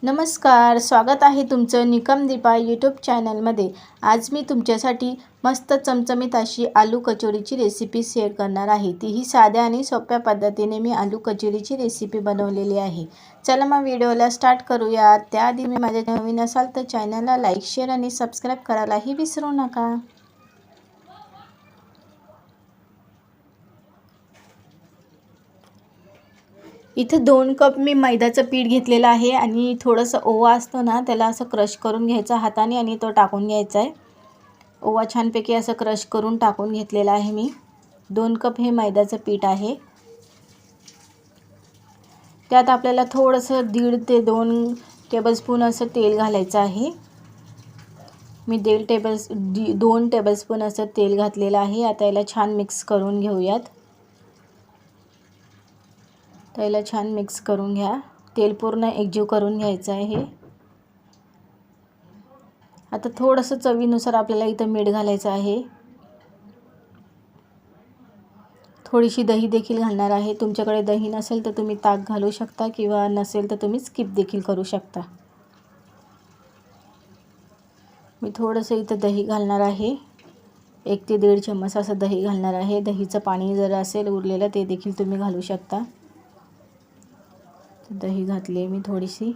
नमस्कार, स्वागत आहे तुमचं निकम दीपा यूट्यूब चॅनलमध्ये। आज मी तुमच्यासाठी मस्त चमचमीत अशी आलू कचोरीची रेसिपी शेअर करणार आहे। तीही साध्या आणि सोप्या पद्धतीने मी आलू कचोरीची रेसिपी बनवलेली आहे। चला मग व्हिडिओला स्टार्ट करूया। त्याआधी मी माझ्या नवीन असाल तर चॅनलला लाईक, शेअर आणि सबस्क्राईब करायलाही विसरू नका। इथे 2 कप मी मैद्याचं पीठ घेतलेलं आहे आणि थोडंसं ओवा असतो ना, त्याला असं क्रश करून घ्यायचा हाताने आणि तो टाकून घ्यायचा आहे। ओवा छानपैकी असं क्रश करून टाकून घेतलेला आहे मी। 2 कप हे मैद्याचं पीठ आहे। त्यात आपल्याला थोडंसं 1.5 ते 2 टेबलस्पून असं तेल घालायचं आहे। मी 2 टेबलस्पून असं तेल घातलेलं आहे। आता याला छान मिक्स करून घेऊयात। त्याला छान मिक्स करून घ्या। तेल पूर्ण एकजीव करून घ्यायचं आहे। आता थोडंसं चवीनुसार आपल्याला इथं मीठ घालायचं आहे। थोडीशी दही देखील घालणार आहे। तुमच्याकडे दही नसेल तर तुम्ही ताक घालू शकता किंवा नसेल तर तुम्ही स्किप देखील करू शकता। मी थोडंसं इथं दही घालणार आहे। 1 ते 1.5 चम्मच असं दही घालणार आहे। दहीचं पाणी जर असेल उरलेलं ते देखील तुम्ही घालू शकता। दही घातली मी थोडीशी।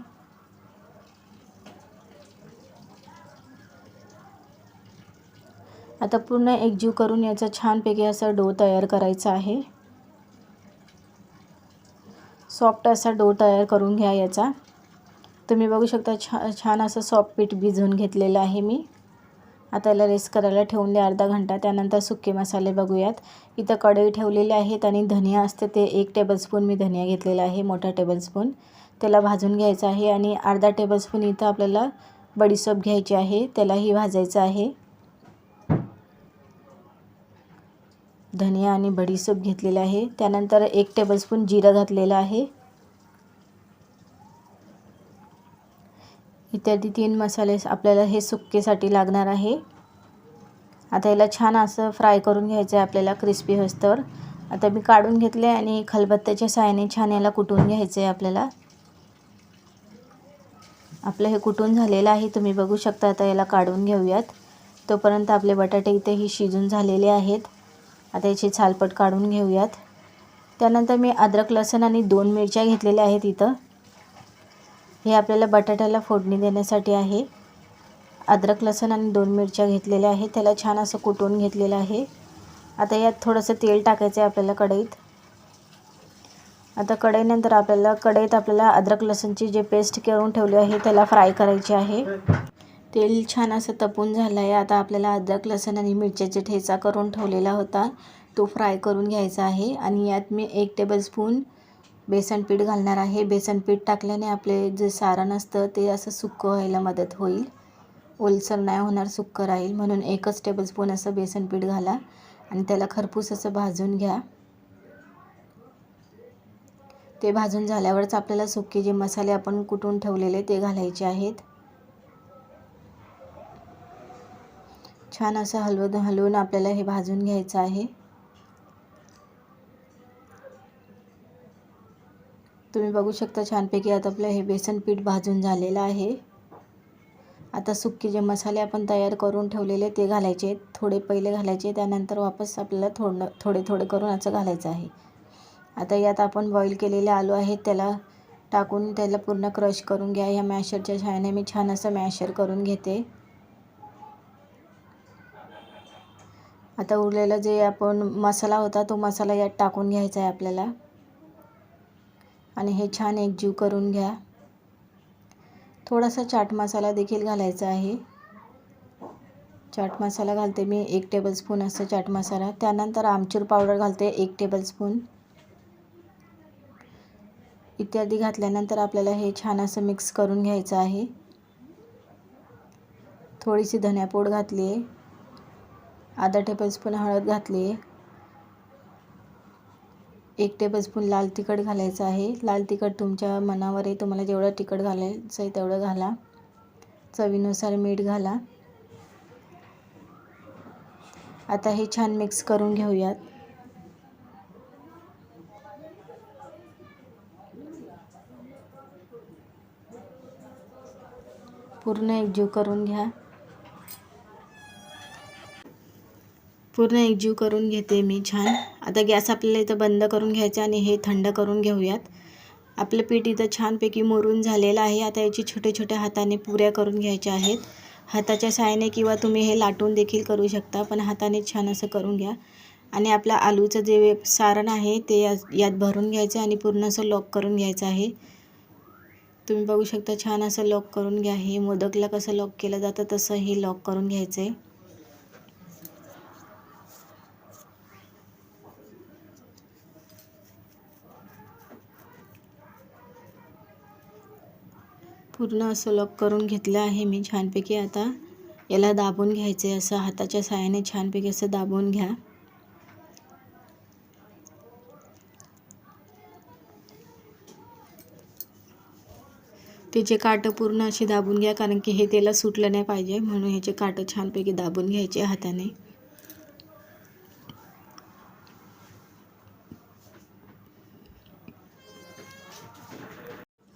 आता पूर्ण एकजीव करून याचा छानपैकी असा डो तयार करायचा आहे। सॉफ्ट असा डो तयार करून घ्या याचा। तुम्ही बघू शकता छान असं सॉफ्ट पीठ भिजवून घेतलेलं आहे मी। आता याला रेस्ट करायला ठेवून द्या अर्धा घंटा। त्यानंतर सुके मसाले बघूयात। इथं कढई ठेवलेली आहेत आणि धनिया असते ते 1 टेबलस्पून मी धनिया घेतलेला आहे, मोठा टेबलस्पून। त्याला भाजून घ्यायचं आहे आणि अर्धा टेबलस्पून इथं आपल्याला बडीशेप घ्यायची आहे, त्यालाही भाजायचं आहे। धनिया आणि बडीशेप घेतलेला आहे। त्यानंतर 1 टेबलस्पून जिरं घातलेलं आहे। इत्यादी 3 मसाले आपल्याला हे सुक्केसाठी लागणार आहे। आता याला छान असं फ्राय करून घ्यायचं आहे आपल्याला क्रिस्पी होईस्तोवर। आता मी काढून घेतले आणि खलबत्त्याच्या साहाय्याने छान याला कुटून घ्यायचं आहे आपल्याला। आपलं हे कुटून झालेलं आहे, तुम्ही बघू शकता। आता याला काढून घेऊयात। तोपर्यंत आपले बटाटे इथेही शिजून झालेले आहेत। आता याची छालपट काढून घेऊयात। त्यानंतर मी अद्रक, लसूण आणि 2 मिरच्या घेतलेल्या आहेत इथं। हे आपल्याला बटाट्याला फोडणी देण्यासाठी आहे। अद्रक, लसूण आणि 2 मिरच्या घेतलेल्या आहेत। त्याला छान असं कुटून घेतलेलं आहे। आता यात थोडंसं तेल टाकायचं आहे आपल्याला कढईत। आता कढईनंतर कढईत आपल्याला अद्रक लसूणची जे पेस्ट करून ठेवली आहे त्याला फ्राय करायची आहे। तेल छान असं तपून झालं आहे। आता आपल्याला अद्रक, लसूण आणि मिरच्याचा ठेचा करून ठेवलेला होता तो फ्राय करून घ्यायचा आहे। आणि यात मी 1 टेबलस्पून बेसन पीठ घालणार आहे। बेसन पीठ टाकल्याने आपले जे सारण असतं ते असं सुक्कं व्हायला मदत होईल, ओलसर नाही होणार, सुक्कं राहील। म्हणून 1 टेबलस्पून असं बेसन पीठ घाला आणि त्याला खरपूस असं भाजून घ्या। ते भाजून झाल्यावरच आपल्याला सुके जे मसाले आपण कुटून ठेवलेले ते घालायचे आहेत। छान असं हलवून आपल्याला हे भाजून घ्यायचं आहे। तुम्ही बघू शकता छानपैकी आता आपलं हे बेसन पीठ भाजून झालेलं आहे। आता सुके जे मसाले आपण तयार करून ठेवलेले ते घालायचे। थोडे पहिले घालायचे, त्यानंतर वापस आपल्याला थोडे करून असं घालायचं आहे। आता यात आपण बॉईल केलेले आलू आहेत त्याला टाकून त्याला पूर्ण क्रश करून घ्या। या मॅशरच्या सहाय्याने मी छान असं मॅशर करून घेते। आता उरलेला जे आपण मसाला होता तो मसाला यात टाकून घ्यायचा आहे आपल्याला आणि हे छान एकजीव करून घ्या। थोडासा चाट मसाला देखील घालायचा आहे। चाट मसाला घालते मी 1 टेबलस्पून असं चाट मसाला। त्यानंतर आमचूर पावडर घालते 1 टेबलस्पून। इत्यादी घातल्यानंतर आपल्याला हे छान असं मिक्स करून घ्यायचं आहे। थोडीशी धण्यापूड घातली आहे, अर्धा टेबलस्पून हळद घातली आहे, 1 टेबलस्पून लाल तिखट घालायचं आहे। लाल तिखट तुमच्या मनावर आहे, तुम्हाला जेवढं तिखट घालायचं आहे तेवढं घाला। चवीनुसार मीठ घाला। आता हे छान मिक्स करून घेऊयात। पूर्ण एकजीव करून घ्या. पूर्ण एकजीव करून घेते मी छान. आता गॅस आपल्याला इथं बंद करून घ्यायचा आणि हे थंड करून घेऊयात. आपलं पीठ इथं छानपैकी मुरून झालेलं आहे. आता याची छोटे छोटे हाताने पुऱ्या करून घ्यायच्या आहेत. हाताच्या साहाय्याने किंवा तुम्ही हे लाटून देखील करू शकता, पण हाताने छान असं करून घ्या. आणि आपलं आलूचं जे सारण आहे ते यात भरून घ्यायचं आणि पूर्ण असं लॉक करून घ्यायचं आहे. तुम्ही बघू शकता छान असं लॉक करून घ्या. हे मोदकला कसं लॉक केलं जातं तसं हे लॉक करून घ्यायचं आहे. पूर्ण असं लॉक करून घेतलं आहे मी छानपैकी. आता याला दाबून घ्यायचं आहे. असं हाताच्या साहाय्याने छानपैकी असं दाबून घ्या. त्याचे काटं पूर्ण असे दाबून घ्या, कारण की हे त्याला सुटलं नाही पाहिजे, म्हणून ह्याचे काटं छानपैकी दाबून घ्यायचे हाताने.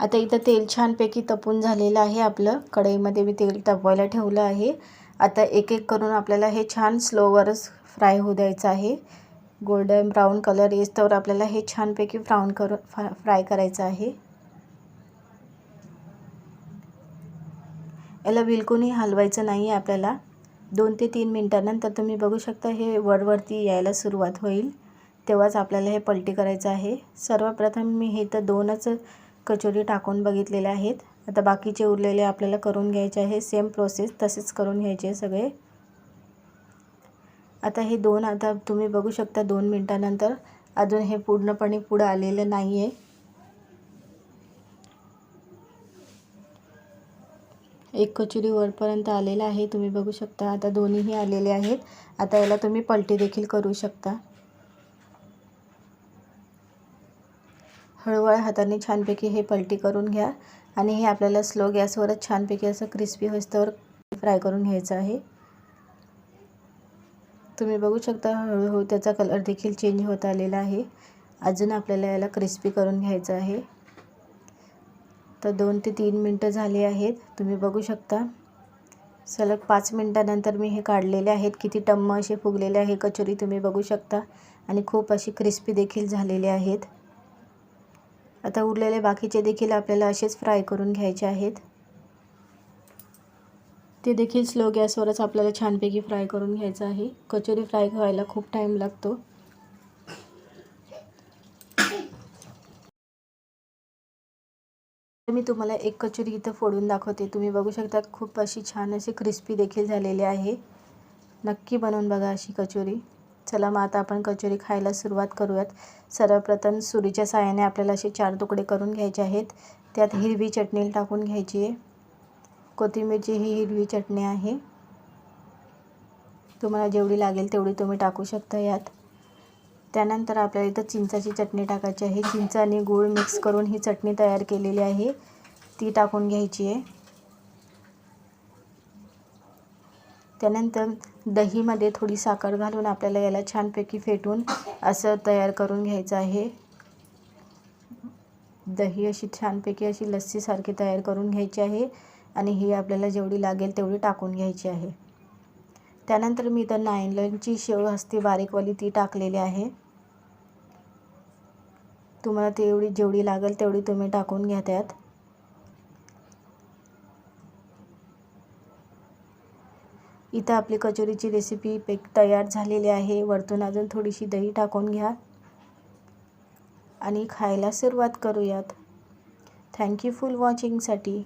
आता इथं तेल छानपैकी तपून झालेलं आहे आपलं. कढईमध्ये मी तेल तापवायला ठेवलं आहे. आता एक एक करून आपल्याला हे छान स्लोवरच फ्राय होऊ द्यायचं आहे. गोल्डन ब्राऊन कलर येईस्तोवर आपल्याला हे छानपैकी फ्राय करायचं आहे. याला बिलकुलही हलवायचं नाही आहे आपल्याला. 2 ते 3 मिनिटांनंतर तुम्ही बघू शकता हे वरवरती यायला सुरुवात होईल, तेव्हाच आपल्याला हे पलटी करायचं आहे. सर्वप्रथम मी हे तर 2च कचोरी टाकून बघितलेले आहेत. आता बाकीचे उरलेले आपल्याला करून घ्यायचे आहे. सेम प्रोसेस तसेच करून घ्यायचे सगळे. आता हे आता तुम्ही बघू शकता 2 मिनिटांनंतर अजून हे पूर्णपणे पुढं आलेलं नाही आहे. एक कचोरी वरपर्यंत आलेला आहे, तुम्ही बघू शकता. आता दोन्हीही आलेले आहेत. आता याला तुम्ही पलटी देखील करू शकता. हळूहळू हाताने छानपैकी हे पलटी करून घ्या आणि हे आपल्याला स्लो गॅसवरच छानपैकी असं क्रिस्पी होईस्तोवर फ्राय करून घ्यायचं आहे. तुम्ही बघू शकता हळूहळू त्याचा कलर देखील चेंज होत आलेला आहे. अजून आपल्याला याला क्रिस्पी करून घ्यायचं आहे. तर 2 ते 3 मिनटं झाली आहेत. तुम्ही बघू शकता सलग 5 मिनटानंतर मी हे काढलेले आहेत. किती टम्म असे फुगलेले आहे कचोरी तुम्ही बघू शकता आणि खूप अशी क्रिस्पी देखील झालेले आहेत. आता उरलेले बाकीचे देखील आपल्याला असेच फ्राय करून घ्यायचे आहेत. ते देखील स्लो गॅसवरच आपल्याला छानपैकी फ्राय करून घ्यायचं आहे. कचोरी फ्राय व्हायला खूप टाईम लागतो. मी तुम्हाला एक कचोरी इथं फोडून दाखवते. तुम्ही बघू शकता खूप अशी छान अशी क्रिस्पी देखील झालेली आहे. नक्की बनवून बघा अशी कचोरी. चला मग आता आपण कचोरी खायला सुरुवात करूयात. सर्वप्रथम सुरीच्या साहाय्याने आपल्याला असे 4 तुकडे करून घ्यायचे आहेत. त्यात हिरवी चटणी टाकून घ्यायची आहे. कोथिंबीरची ही हिरवी चटणी आहे. तुम्हाला जेवढी लागेल तेवढी तुम्ही टाकू शकता यात. त्यानंतर आपल्याला इथं चिंचाची चटणी टाकायची आहे. चिंच आणि गूळ मिक्स करून ही चटणी तयार केलेली आहे, ती टाकून घ्यायची आहे. त्यानंतर दहीमध्ये थोडी साखर घालून आपल्याला याला छानपैकी फेटून असं तयार करून घ्यायचं आहे. दही अशी छानपैकी अशी लस्सीसारखी तयार करून घ्यायची आहे आणि ही आपल्याला जेवढी लागेल तेवढी टाकून घ्यायची आहे. त्यानंतर मी इथं नायलॉनची शेव असते बारीकवाली ती टाकलेली आहे. तुम्हाला जेवढी लागेल तेवढी तुम्ही टाकून घ्या त्यात. इथं आपली कचोरीची रेसिपी तयार झालेली आहे. वरतून अजून थोडीशी दही टाकून घ्या आणि खायला सुरुवात करूयात. Thank you for वॉचिंगसाठी.